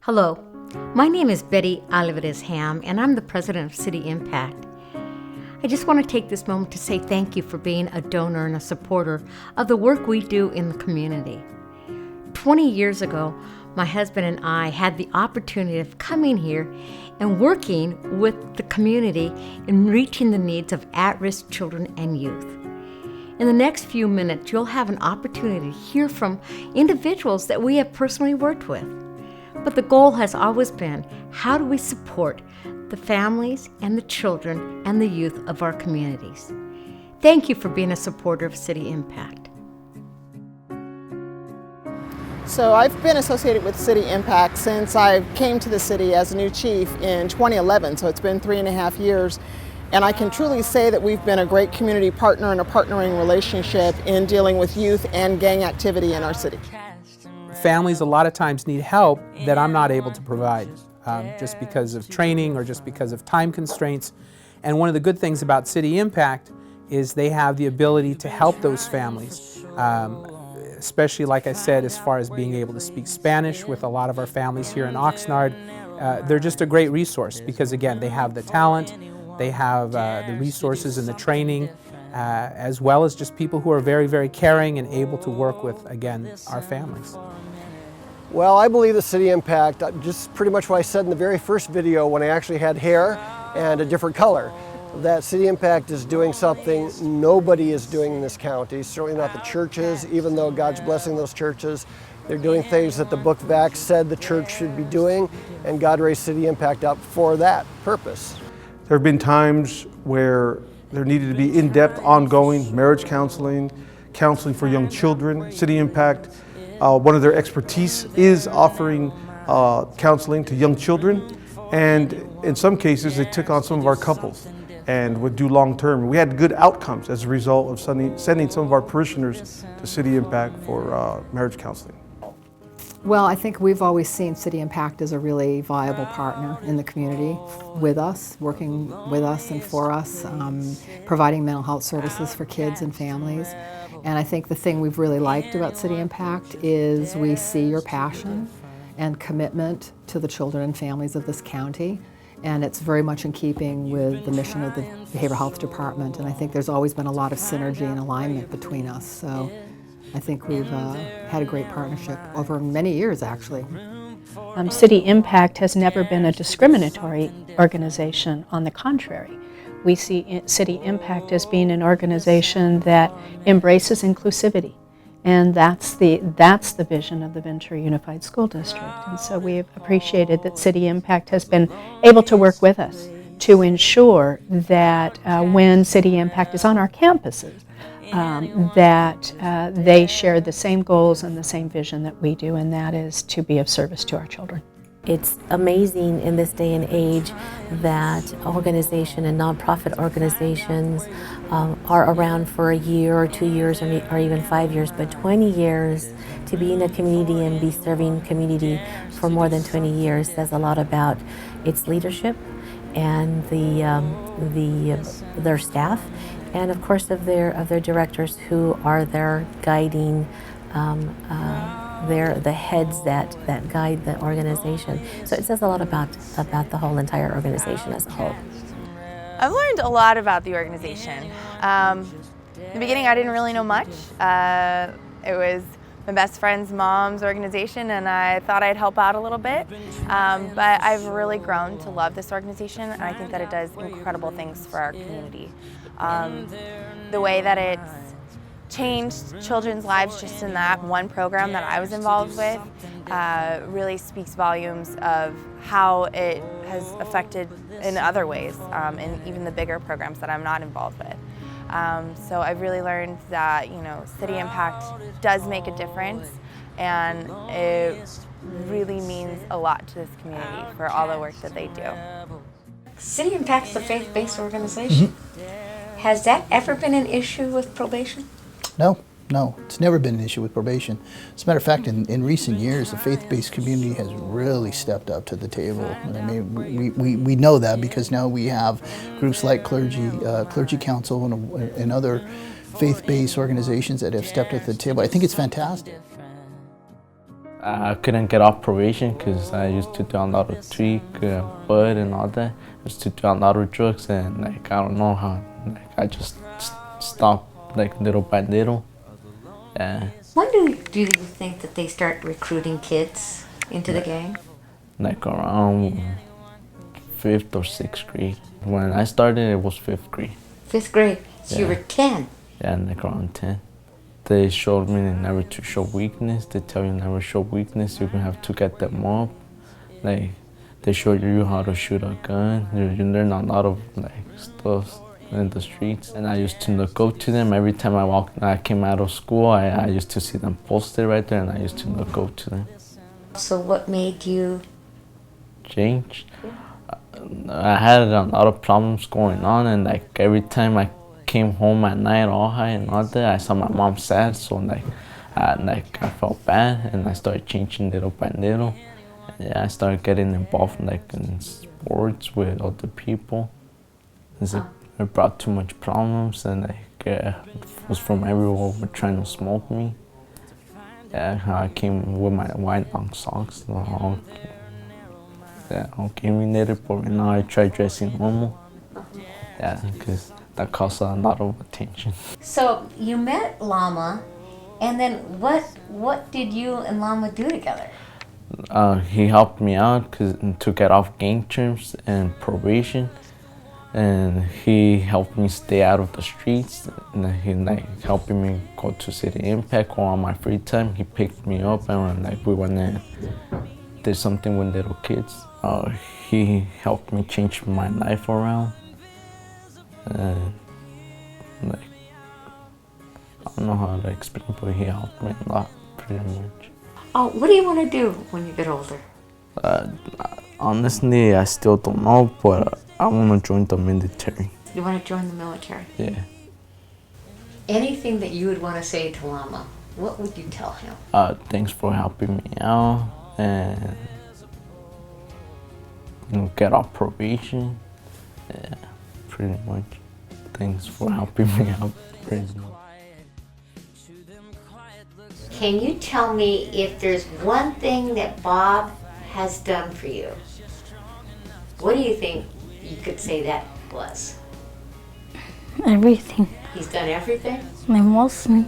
Hello, my name is Betty Alvarez-Ham, and I'm the president of City Impact. I just want to take this moment to say thank you for being a donor and a supporter of the work we do in the community. 20 years ago, my husband and I had the opportunity of coming here and working with the community in reaching the needs of at-risk children and youth. In the next few minutes, you'll have an opportunity to hear from individuals that we have personally worked with. But the goal has always been, how do we support the families and the children and the youth of our communities? Thank you for being a supporter of City Impact. So I've been associated with City Impact since I came to the city as a new chief in 2011, so it's been 3.5 years. And I can truly say that we've been a great community partner and a partnering relationship in dealing with youth and gang activity in our city. Families a lot of times need help that I'm not able to provide just because of training or just because of time constraints. And one of the good things about City Impact is they have the ability to help those families, especially, like I said, as far as being able to speak Spanish with a lot of our families here in Oxnard. They're just a great resource because, again, they have the talent, they have the resources and the training, as well as just people who are very, very caring and able to work with, again, our families. Well, I believe the City Impact, just pretty much what I said in the very first video when I actually had hair and a different color, that City Impact is doing something nobody is doing in this county, certainly not the churches, even though God's blessing those churches. They're doing things that the Book of Acts said the church should be doing, and God raised City Impact up for that purpose. There have been times where there needed to be in-depth, ongoing marriage counseling, counseling for young children. City Impact, one of their expertise is offering counseling to young children, and in some cases they took on some of our couples and would do long-term. We had good outcomes as a result of sending some of our parishioners to City Impact for marriage counseling. Well, I think we've always seen City Impact as a really viable partner in the community with us, working with us and for us, providing mental health services for kids and families. And I think the thing we've really liked about City Impact is we see your passion and commitment to the children and families of this county. And it's very much in keeping with the mission of the Behavioral Health Department. And I think there's always been a lot of synergy and alignment between us. So I think we've had a great partnership over many years, actually. City Impact has never been a discriminatory organization. On the contrary, we see City Impact as being an organization that embraces inclusivity, and that's the vision of the Ventura Unified School District. And so we've appreciated that City Impact has been able to work with us to ensure that when City Impact is on our campuses, that they share the same goals and the same vision that we do, and that is to be of service to our children. It's amazing in this day and age that organization and nonprofit organizations are around for a year or 2 years or even 5 years, but 20 years to be in a community and be serving community for more than 20 years says a lot about its leadership and their staff, and of course of their directors who are their guiding. They're the heads that guide the organization. So it says a lot about the whole entire organization as a whole. I've learned a lot about the organization. In the beginning I didn't really know much. It was my best friend's mom's organization and I thought I'd help out a little bit. But I've really grown to love this organization, and I think that it does incredible things for our community. The way that it's changed children's lives just in that one program that I was involved with really speaks volumes of how it has affected in other ways, and even the bigger programs that I'm not involved with. So I've really learned that, City Impact does make a difference, and it really means a lot to this community for all the work that they do. City Impact's a faith-based organization. Mm-hmm. Has that ever been an issue with probation? No, it's never been an issue with probation. As a matter of fact, in recent years, the faith-based community has really stepped up to the table. And I mean, we know that because now we have groups like Clergy Council and other faith-based organizations that have stepped up to the table. I think it's fantastic. I couldn't get off probation because I used to do a lot of tweak, bud and all that. I used to do a lot of drugs, and like I don't know how, like I just stopped like little by little. Yeah. When do you think that they start recruiting kids into the gang? Like around 5th or 6th grade. When I started, it was 5th grade. 5th grade. So you were 10. Yeah, like around 10. They showed me never to show weakness. They tell you never show weakness. You have to get them up. Like they show you how to shoot a gun. You learn a lot of like stuff in the streets. And I used to look up to them every time I came out of school. I used to see them posted right there, and I used to look up to them. So what made you change? I had a lot of problems going on, and like every time I came home at night all high and all that, I saw my mom sad, so I felt bad, and I started changing little by little. Yeah, I started getting involved like in sports with other people. It brought too much problems, and like it was from everyone were trying to smoke me. Yeah, I came with my white long socks, all opinionated, but right now I try dressing normal. Yeah, because that caused a lot of attention. So you met Lama, and then what did you and Lama do together? He helped me out to get off gang terms and probation, and he helped me stay out of the streets. And he helping me go to City Impact, or on my free time he picked me up, and we went and did something with little kids. He helped me change my life around. I don't know how to explain, but he helped me a lot, pretty much. Oh, what do you want to do when you get older? Honestly, I still don't know, but I want to join the military. You want to join the military? Yeah. Anything that you would want to say to Lama, what would you tell him? Thanks for helping me out, and get off probation. Yeah, pretty much. Thanks for helping me out, pretty much. Can you tell me if there's one thing that Bob has done for you? What do you think you could say that was? Everything. He's done everything? Mostly.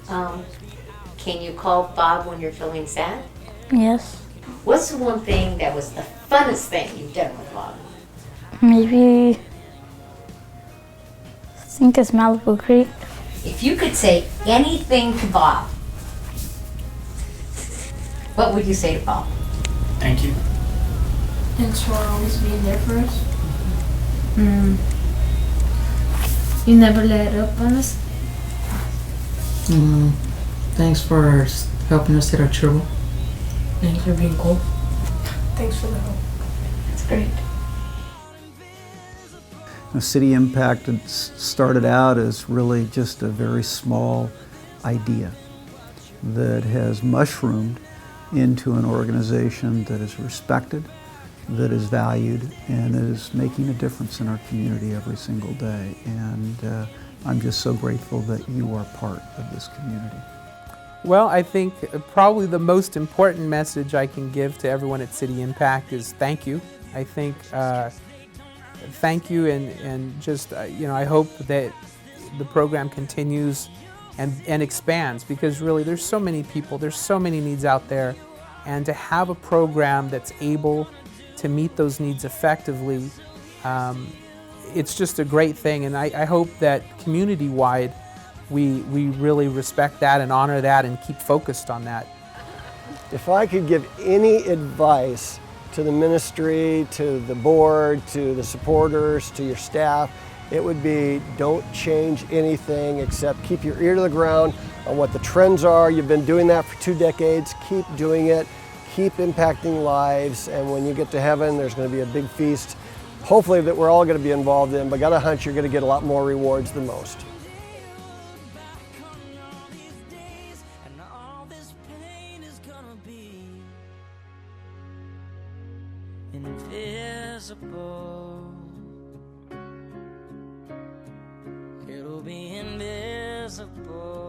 Can you call Bob when you're feeling sad? Yes. What's the one thing that was the funnest thing you've done with Bob? Maybe I think it's Malibu Creek. If you could say anything to Bob, what would you say to Bob? Thank you. Thanks for always being there for us. You never let up on us. Thanks for helping us hit our triple. Thanks for being cool. Thanks for the help. That's great. City Impact had started out as really just a very small idea that has mushroomed into an organization that is respected, that is valued, and is making a difference in our community every single day. And I'm just so grateful that you are part of this community. Well, I think probably the most important message I can give to everyone at City Impact is thank you. I think thank you, and just I hope that the program continues and expands, because really there's so many people, there's so many needs out there, and to have a program that's able to meet those needs effectively, it's just a great thing. And I hope that community-wide we really respect that and honor that and keep focused on that. If I could give any advice to the ministry, to the board, to the supporters, to your staff, it would be don't change anything except keep your ear to the ground on what the trends are. You've been doing that for 2 decades. Keep doing it. Keep impacting lives. And when you get to heaven, there's going to be a big feast, hopefully, that we're all going to be involved in. But got a hunch you're going to get a lot more rewards than most. Invisible, it'll be invisible.